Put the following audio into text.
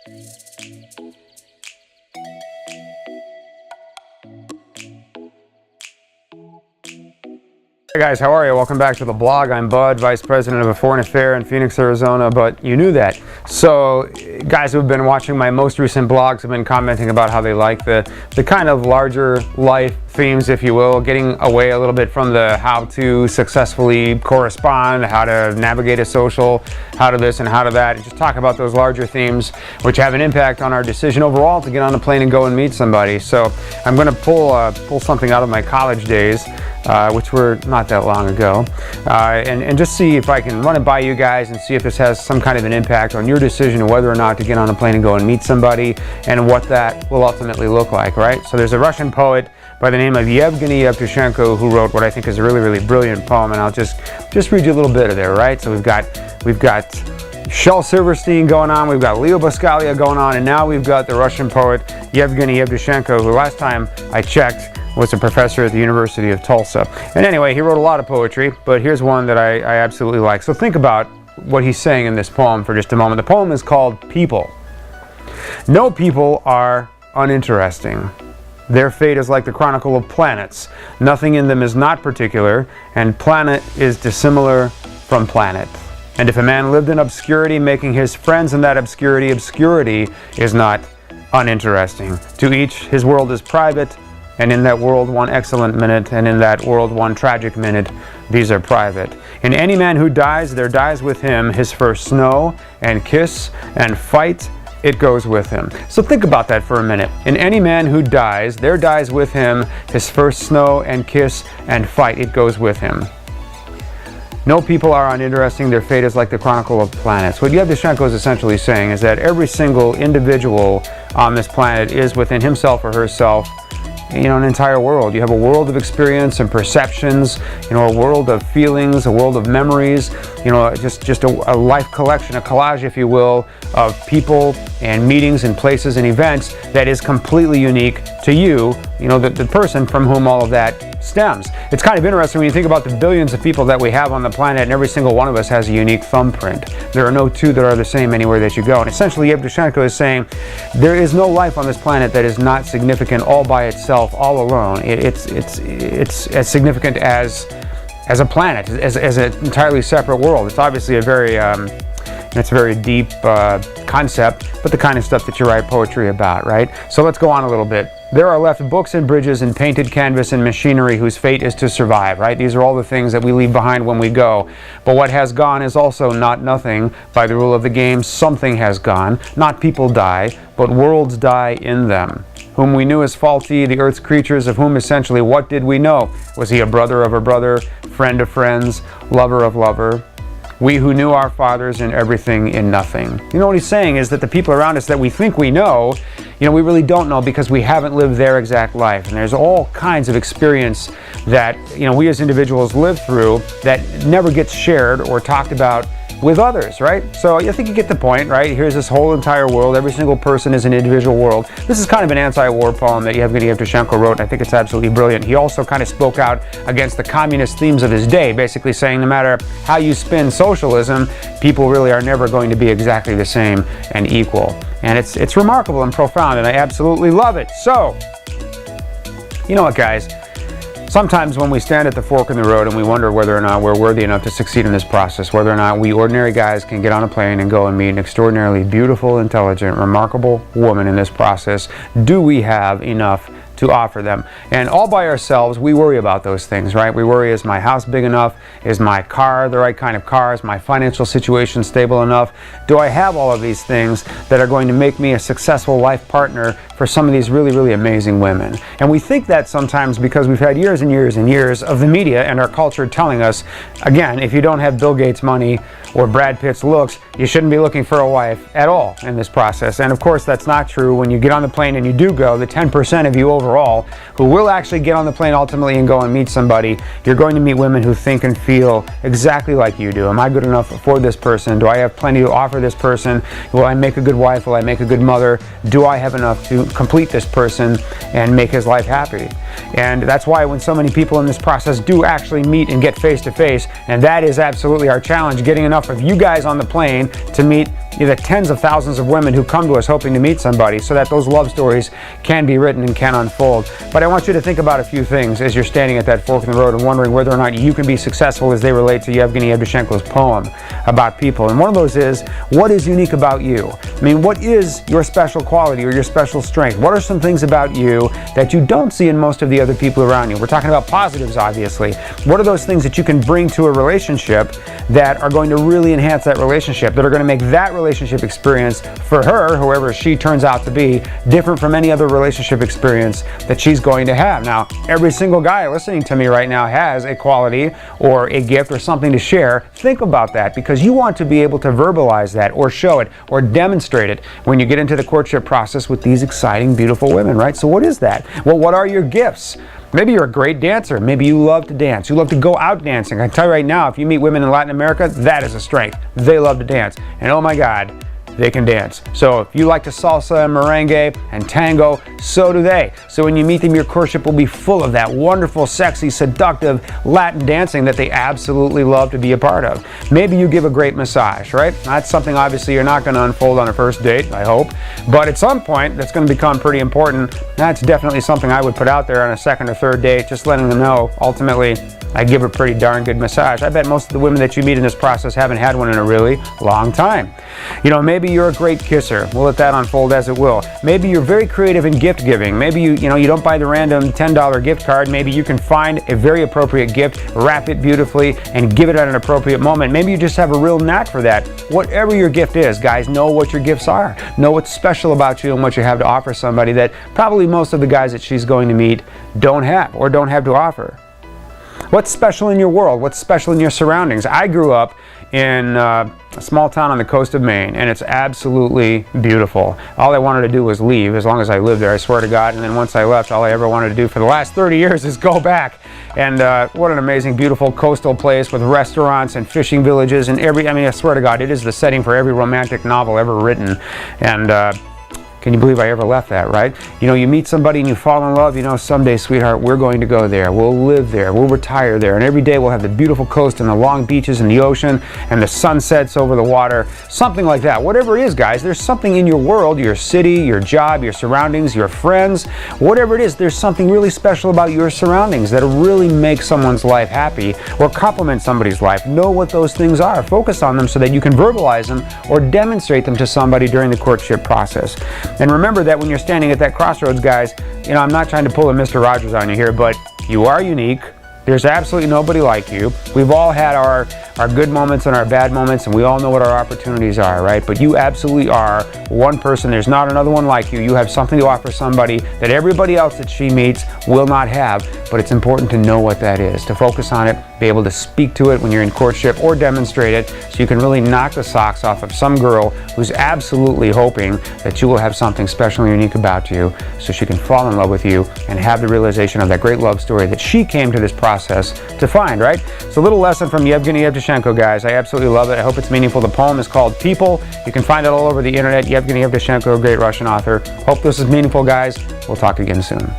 Hey guys, how are you? Welcome back to the blog. I'm Bud, Vice President of a Foreign Affair in Phoenix, Arizona, but you knew that. So guys who have been watching my most recent blogs have been commenting about how they like the kind of larger life themes, if you will, getting away a little bit from the how to successfully correspond, how to navigate a social, how to this and how to that, and just talk about those larger themes which have an impact on our decision overall to get on a plane and go and meet somebody. So I'm going to pull something out of my college days, which were not that long ago, and just see if I can run it by you guys and see if this has some kind of an impact on your decision whether or not to get on a plane and go and meet somebody and what that will ultimately look like, right? So there's a Russian poet by the name of Yevgeny Yevtushenko who wrote what I think is a really, really brilliant poem, and I'll just read you a little bit of there, right? So we've got Shel Silverstein going on, we've got Leo Buscaglia going on, and now we've got the Russian poet Yevgeny Yevtushenko, who last time I checked was a professor at the University of Tulsa. And anyway, he wrote a lot of poetry, but here's one that I absolutely like. So think about what he's saying in this poem for just a moment. The poem is called People. No people are uninteresting. Their fate is like the chronicle of planets. Nothing in them is not particular, and planet is dissimilar from planet. And if a man lived in obscurity, making his friends in that obscurity, obscurity is not uninteresting. To each his world is private, and in that world one excellent minute, and in that world one tragic minute. These are private. In any man who dies, there dies with him his first snow and kiss and fight. It goes with him. So think about that for a minute. In any man who dies, there dies with him his first snow and kiss and fight. It goes with him. No people are uninteresting. Their fate is like the chronicle of planets. What Yevtushenko is essentially saying is that every single individual on this planet is within himself or herself, an entire world. You have a world of experience and perceptions, a world of feelings, a world of memories, just a life collection, a collage, if you will, of people and meetings and places and events that is completely unique to you, the person from whom all of that stems. It's kind of interesting when you think about the billions of people that we have on the planet, and every single one of us has a unique thumbprint. There are no two that are the same anywhere that you go. And essentially Yevtushenko is saying there is no life on this planet that is not significant all by itself, all alone. It's as significant as a planet, as an entirely separate world. It's obviously a very deep concept, but the kind of stuff that you write poetry about, right? So let's go on a little bit. There are left books and bridges and painted canvas and machinery whose fate is to survive, right? These are all the things that we leave behind when we go. But what has gone is also not nothing. By the rule of the game, something has gone. Not people die, but worlds die in them. Whom we knew as faulty, the earth's creatures, of whom essentially what did we know? Was he a brother of a brother, friend of friends, lover of lover? We who knew our fathers in everything in nothing. What he's saying is that the people around us that we think we know, we really don't know because we haven't lived their exact life. And there's all kinds of experience that, we as individuals live through that never gets shared or talked about with others, right? So I think you get the point, right? Here's this whole entire world. Every single person is an individual world. This is kind of an anti-war poem that Yevgeny Yevtushenko wrote, and I think it's absolutely brilliant. He also kind of spoke out against the communist themes of his day, basically saying no matter how you spin socialism, people really are never going to be exactly the same and equal. And it's remarkable and profound, and I absolutely love it. So, you know what, guys? Sometimes when we stand at the fork in the road and we wonder whether or not we're worthy enough to succeed in this process, whether or not we ordinary guys can get on a plane and go and meet an extraordinarily beautiful, intelligent, remarkable woman in this process, do we have enough to offer them? And all by ourselves, we worry about those things, right? We worry, is my house big enough? Is my car the right kind of car? Is my financial situation stable enough? Do I have all of these things that are going to make me a successful life partner for some of these really, really amazing women? And we think that sometimes because we've had years and years and years of the media and our culture telling us, again, if you don't have Bill Gates' money or Brad Pitt's looks, you shouldn't be looking for a wife at all in this process. And of course, that's not true. When you get on the plane and you do go, the 10% of you overall who will actually get on the plane ultimately and go and meet somebody, you're going to meet women who think and feel exactly like you do. Am I good enough for this person? Do I have plenty to offer this person? Will I make a good wife? Will I make a good mother? Do I have enough to complete this person and make his life happy? And that's why when so many people in this process do actually meet and get face to face, and that is absolutely our challenge, getting enough of you guys on the plane to meet the tens of thousands of women who come to us hoping to meet somebody so that those love stories can be written and can unfold. But I want you to think about a few things as you're standing at that fork in the road and wondering whether or not you can be successful as they relate to Yevgeny Yevtushenko's poem about people. And one of those is, what is unique about you? I mean, what is your special quality or your special strength? What are some things about you that you don't see in most of the other people around you? We're talking about positives, obviously. What are those things that you can bring to a relationship that are going to really enhance that relationship, that are going to make that relationship experience for her, whoever she turns out to be, different from any other relationship experience that she's going to have? Now, every single guy listening to me right now has a quality or a gift or something to share. Think about that, because you want to be able to verbalize that or show it or demonstrate it when you get into the courtship process with these exciting, beautiful women, right? So what is that? Well, what are your gifts? Maybe you're a great dancer. Maybe you love to dance. You love to go out dancing. I can tell you right now, if you meet women in Latin America, that is a strength. They love to dance. And oh my God, they can dance. So if you like to salsa and merengue and tango, so do they. So when you meet them, your courtship will be full of that wonderful, sexy, seductive Latin dancing that they absolutely love to be a part of. Maybe you give a great massage, right? That's something obviously you're not going to unfold on a first date, I hope. But at some point, that's going to become pretty important. That's definitely something I would put out there on a second or third date, just letting them know, ultimately, I give a pretty darn good massage. I bet most of the women that you meet in this process haven't had one in a really long time. You know, maybe you're a great kisser. We'll let that unfold as it will. Maybe you're very creative in gift giving. Maybe you don't buy the random $10 gift card. Maybe you can find a very appropriate gift, wrap it beautifully, and give it at an appropriate moment. Maybe you just have a real knack for that. Whatever your gift is, guys, know what your gifts are. Know what's special about you and what you have to offer somebody that probably most of the guys that she's going to meet don't have or don't have to offer. What's special in your world? What's special in your surroundings? I grew up in a small town on the coast of Maine, and it's absolutely beautiful. All I wanted to do was leave as long as I lived there, I swear to God. And then once I left, all I ever wanted to do for the last 30 years is go back. And what an amazing, beautiful coastal place with restaurants and fishing villages and I swear to God, it is the setting for every romantic novel ever written. And can you believe I ever left that, right? You know, you meet somebody and you fall in love, someday, sweetheart, we're going to go there. We'll live there. We'll retire there. And every day we'll have the beautiful coast and the long beaches and the ocean and the sunsets over the water. Something like that. Whatever it is, guys, there's something in your world, your city, your job, your surroundings, your friends, whatever it is, there's something really special about your surroundings that really make someone's life happy or complement somebody's life. Know what those things are. Focus on them so that you can verbalize them or demonstrate them to somebody during the courtship process. And remember that when you're standing at that crossroads, guys, I'm not trying to pull a Mr. Rogers on you here, but you are unique. There's absolutely nobody like you. We've all had our good moments and our bad moments, and we all know what our opportunities are, right? But you absolutely are one person. There's not another one like you. You have something to offer somebody that everybody else that she meets will not have, but it's important to know what that is, to focus on it, be able to speak to it when you're in courtship or demonstrate it so you can really knock the socks off of some girl who's absolutely hoping that you will have something special and unique about you so she can fall in love with you and have the realization of that great love story that she came to this process to find, right? It's a little lesson from Yevgeny Yevtushenko, guys. I absolutely love it. I hope it's meaningful. The poem is called People. You can find it all over the internet. Yevgeny Yevtushenko, great Russian author. Hope this is meaningful, guys. We'll talk again soon.